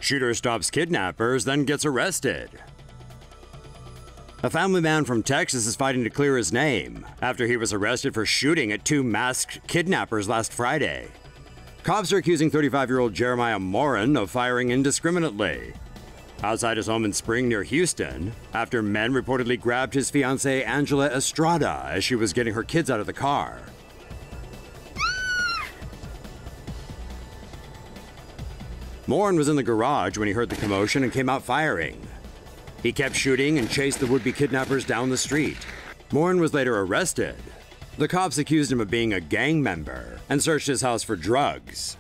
Shooter stops kidnappers, then gets arrested. A family man from Texas is fighting to clear his name after he was arrested for shooting at 2 masked kidnappers last Friday. Cops are accusing 35-year-old Jeremiah Morin of firing indiscriminately outside his home in Spring near Houston after men reportedly grabbed his fiancée Angela Estrada as she was getting her kids out of the car. Morin was in the garage when he heard the commotion and came out firing. He kept shooting and chased the would-be kidnappers down the street. Morin was later arrested. The cops accused him of being a gang member and searched his house for drugs.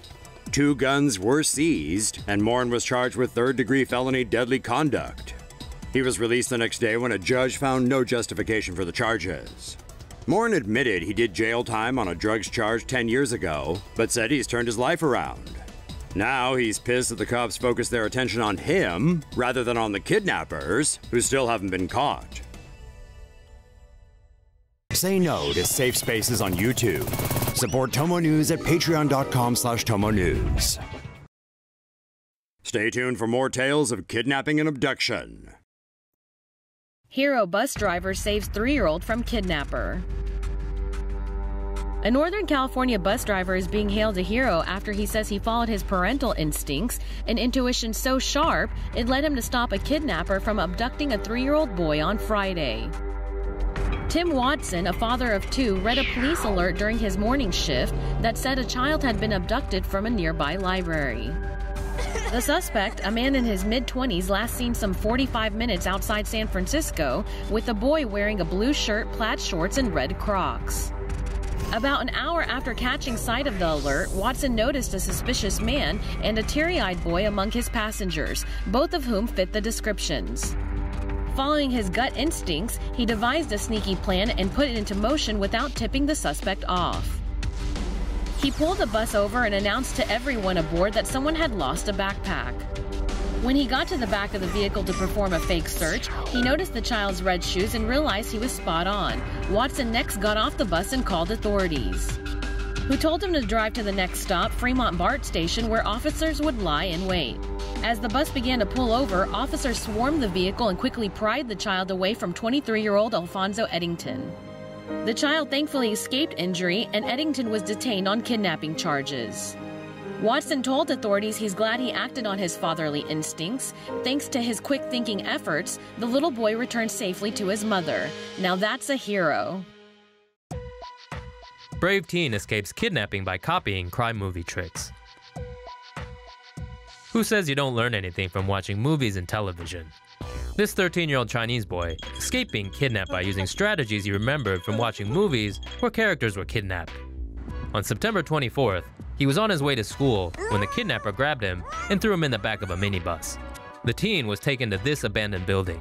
2 guns were seized, and Morin was charged with 3rd-degree felony deadly conduct. He was released the next day when a judge found no justification for the charges. Morin admitted he did jail time on a drugs charge 10 years ago, but said he's turned his life around. Now he's pissed that the cops focused their attention on him rather than on the kidnappers, who still haven't been caught. Say no to safe spaces on YouTube. Support Tomo News at patreon.com/Tomo News. Stay tuned for more tales of kidnapping and abduction. Hero bus driver saves 3-year-old from kidnapper. A Northern California bus driver is being hailed a hero after he says he followed his parental instincts and intuition so sharp it led him to stop a kidnapper from abducting a 3-year-old boy on Friday. Tim Watson, a father of 2, read a police alert during his morning shift that said a child had been abducted from a nearby library. The suspect, a man in his mid-20s, last seen some 45 minutes outside San Francisco with a boy wearing a blue shirt, plaid shorts, and red Crocs. About an hour after catching sight of the alert, Watson noticed a suspicious man and a teary-eyed boy among his passengers, both of whom fit the descriptions. Following his gut instincts, he devised a sneaky plan and put it into motion without tipping the suspect off. He pulled the bus over and announced to everyone aboard that someone had lost a backpack. When he got to the back of the vehicle to perform a fake search, he noticed the child's red shoes and realized he was spot on. Watson next got off the bus and called authorities, who told him to drive to the next stop, Fremont BART station, where officers would lie in wait. As the bus began to pull over, officers swarmed the vehicle and quickly pried the child away from 23-year-old Alfonso Eddington. The child thankfully escaped injury, and Eddington was detained on kidnapping charges. Watson told authorities he's glad he acted on his fatherly instincts. Thanks to his quick-thinking efforts, the little boy returned safely to his mother. Now that's a hero. Brave teen escapes kidnapping by copying crime movie tricks. Who says you don't learn anything from watching movies and television? This 13-year-old Chinese boy escaped being kidnapped by using strategies he remembered from watching movies where characters were kidnapped. On September 24th, he was on his way to school when the kidnapper grabbed him and threw him in the back of a minibus. The teen was taken to this abandoned building.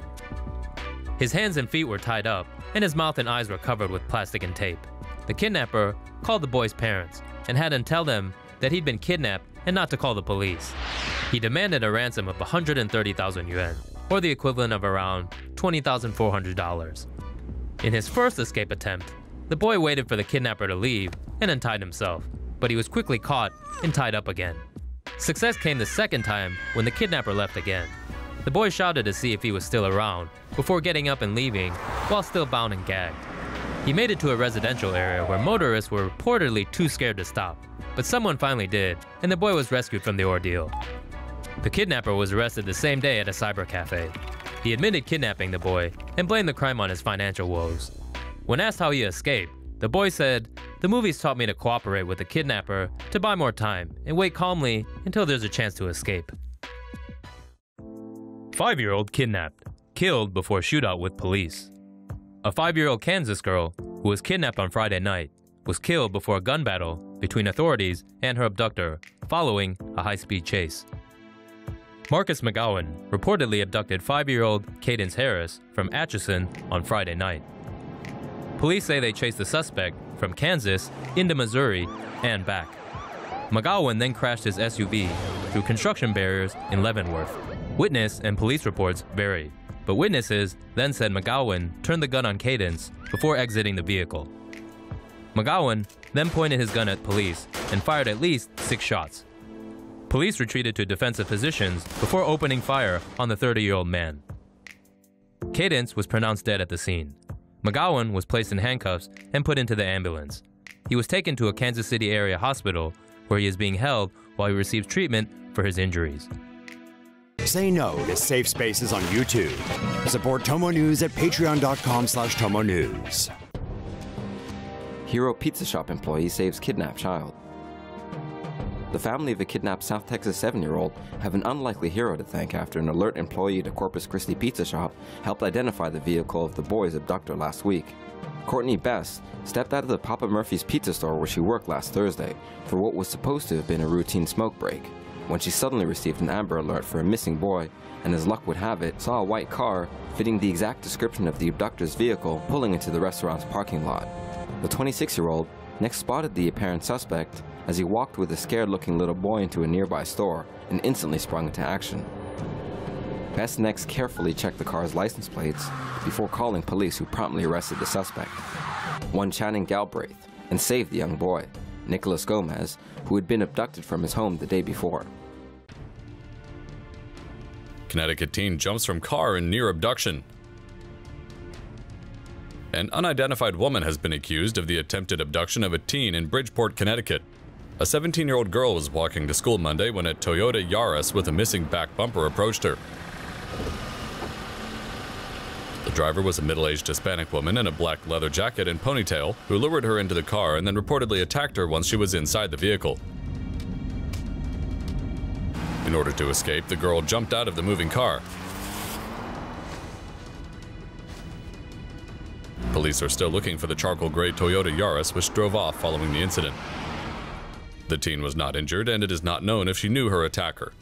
His hands and feet were tied up, and his mouth and eyes were covered with plastic and tape. The kidnapper called the boy's parents and had them tell them that he'd been kidnapped and not to call the police. He demanded a ransom of 130,000 yuan, or the equivalent of around $20,400. In his first escape attempt, the boy waited for the kidnapper to leave and untied himself, but he was quickly caught and tied up again. Success came the second time when the kidnapper left again. The boy shouted to see if he was still around before getting up and leaving while still bound and gagged. He made it to a residential area where motorists were reportedly too scared to stop, but someone finally did, and the boy was rescued from the ordeal. The kidnapper was arrested the same day at a cyber cafe. He admitted kidnapping the boy and blamed the crime on his financial woes. When asked how he escaped, the boy said, "The movies taught me to cooperate with the kidnapper to buy more time and wait calmly until there's a chance to escape." 5-year-old kidnapped, killed before shootout with police. A 5-year-old Kansas girl who was kidnapped on Friday night was killed before a gun battle between authorities and her abductor following a high-speed chase. Marcus McGowan reportedly abducted 5-year-old Cadence Harris from Atchison on Friday night. Police say they chased the suspect from Kansas into Missouri and back. McGowan then crashed his SUV through construction barriers in Leavenworth. Witness and police reports vary, but witnesses then said McGowan turned the gun on Cadence before exiting the vehicle. McGowan then pointed his gun at police and fired at least 6 shots. Police retreated to defensive positions before opening fire on the 30-year-old man. Cadence was pronounced dead at the scene. McGowan was placed in handcuffs and put into the ambulance. He was taken to a Kansas City area hospital where he is being held while he receives treatment for his injuries. Say no to safe spaces on YouTube. Support Tomo News at patreon.com/Tomo News. Hero Pizza Shop employee saves kidnapped child. The family of a kidnapped South Texas 7-year-old have an unlikely hero to thank after an alert employee at a Corpus Christi pizza shop helped identify the vehicle of the boy's abductor last week. Courtney Best stepped out of the Papa Murphy's pizza store where she worked last Thursday for what was supposed to have been a routine smoke break, when she suddenly received an Amber Alert for a missing boy and, as luck would have it, saw a white car fitting the exact description of the abductor's vehicle pulling into the restaurant's parking lot. The 26-year-old next spotted the apparent suspect as he walked with a scared-looking little boy into a nearby store and instantly sprung into action. Best next carefully checked the car's license plates before calling police, who promptly arrested the suspect, one Channing Galbraith, and saved the young boy, Nicholas Gomez, who had been abducted from his home the day before. Connecticut teen jumps from car in near abduction. An unidentified woman has been accused of the attempted abduction of a teen in Bridgeport, Connecticut. A 17-year-old girl was walking to school Monday when a Toyota Yaris with a missing back bumper approached her. The driver was a middle-aged Hispanic woman in a black leather jacket and ponytail who lured her into the car and then reportedly attacked her once she was inside the vehicle. In order to escape, the girl jumped out of the moving car. Police are still looking for the charcoal gray Toyota Yaris, which drove off following the incident. The teen was not injured, and it is not known if she knew her attacker.